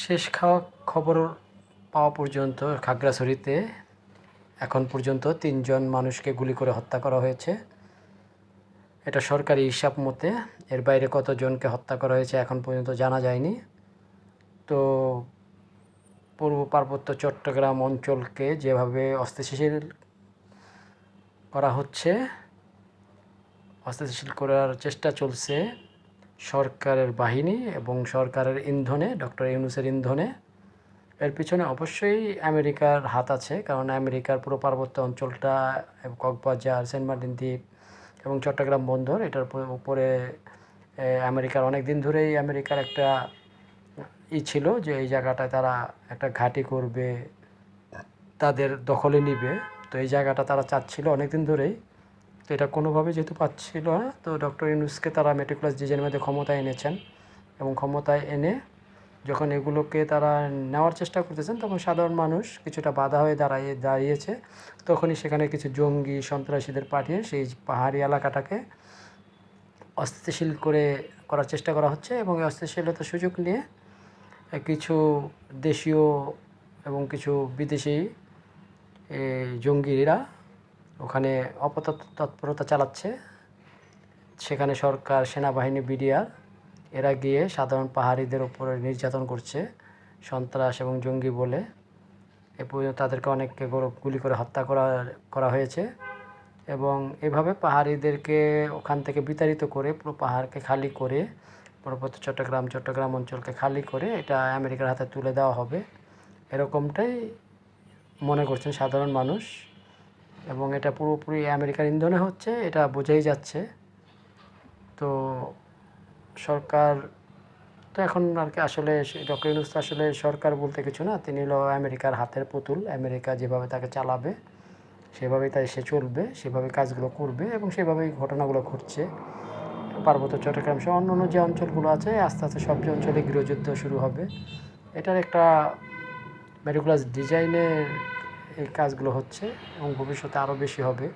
শেষ খবর পাওয়া পর্যন্ত খাগড়াছড়িতে এখন পর্যন্ত ৩ জন মানুষকে গুলি করে হত্যা করা হয়েছে। এটা সরকারি হিসাব মতে। এর বাইরে কতজনকে হত্যা করা হয়েছে এখন পর্যন্ত জানা যায়নি। তো পূর্ব পার্বত্য চট্টগ্রাম অঞ্চলকে যেভাবে অস্থিতিশীল করা হচ্ছে, অস্থিতিশীল করার চেষ্টা চলছে সরকারের বাহিনী এবং সরকারের ইন্ধনে, ডক্টর ইউনূসের ইন্ধনে। এর পিছনে অবশ্যই আমেরিকার হাত আছে, কারণ আমেরিকার পুরো পার্বত্য অঞ্চলটা, কক্সবাজার, সেন্ট মার্টিন দ্বীপ এবং চট্টগ্রাম বন্দর, এটার উপরে আমেরিকার অনেক দিন ধরেই আমেরিকার একটা ছিল যে এই জায়গাটায় তারা একটা ঘাঁটি করবে, তাদের দখলে নিবে। তো এই জায়গাটা তারা চাচ্ছিল অনেক দিন ধরেই। তো এটা কোনোভাবে যেহেতু পাচ্ছিল না, তো ডক্টর ইউনূসকে তারা মেটিকুলাস ডিজাইনের মধ্যে ক্ষমতায় এনেছেন এবং ক্ষমতায় এনে যখন এগুলোকে তারা নেওয়ার চেষ্টা করতেছেন, তখন সাধারণ মানুষ কিছুটা বাধা হয়ে দাঁড়িয়েছে। তখনই সেখানে কিছু জঙ্গি সন্ত্রাসীদের পাঠিয়ে সেই পাহাড়ি এলাকাটাকে অস্থিতিশীল করার চেষ্টা করা হচ্ছে এবং এই অস্থিতিশীলতার সুযোগ নিয়ে কিছু দেশীয় এবং কিছু বিদেশি জঙ্গিরা ওখানে তৎপরতা চালাচ্ছে। সেখানে সরকার, সেনাবাহিনী, বিডিআর এরা গিয়ে সাধারণ পাহাড়িদের উপরে নির্যাতন করছে সন্ত্রাস এবং জঙ্গি বলে। এ পর্যন্ত তাদেরকে অনেককে গুলি করে হত্যা করা হয়েছে এবং এভাবে পাহাড়িদেরকে ওখান থেকে বিতাড়িত করে পুরো পাহাড়কে খালি করে, পার্বত্য চট্টগ্রাম অঞ্চলকে খালি করে এটা আমেরিকার হাতে তুলে দেওয়া হবে, এরকমটাই মনে করছেন সাধারণ মানুষ। এবং এটা পুরোপুরি আমেরিকার ইন্ধনে হচ্ছে, এটা বোঝাই যাচ্ছে। তো সরকার তো এখন আর কি, আসলে ডক্টর ইউনূস তো আসলে সরকার বলতে কিছু না, তিনি হলো আমেরিকার হাতের পুতুল। আমেরিকা যেভাবে তাকে চালাবে সেভাবেই সে চলবে, সেভাবে কাজগুলো করবে এবং সেভাবেই ঘটনাগুলো ঘটছে। পার্বত্য চট্টগ্রাম সহ অন্য যে অঞ্চলগুলো আছে, আস্তে আস্তে সব যে অঞ্চলে গৃহযুদ্ধ শুরু হবে। এটার একটা মেটিকুলাস ডিজাইনের এই কাজগুলো হচ্ছে এবং ভবিষ্যতে আরও বেশি হবে।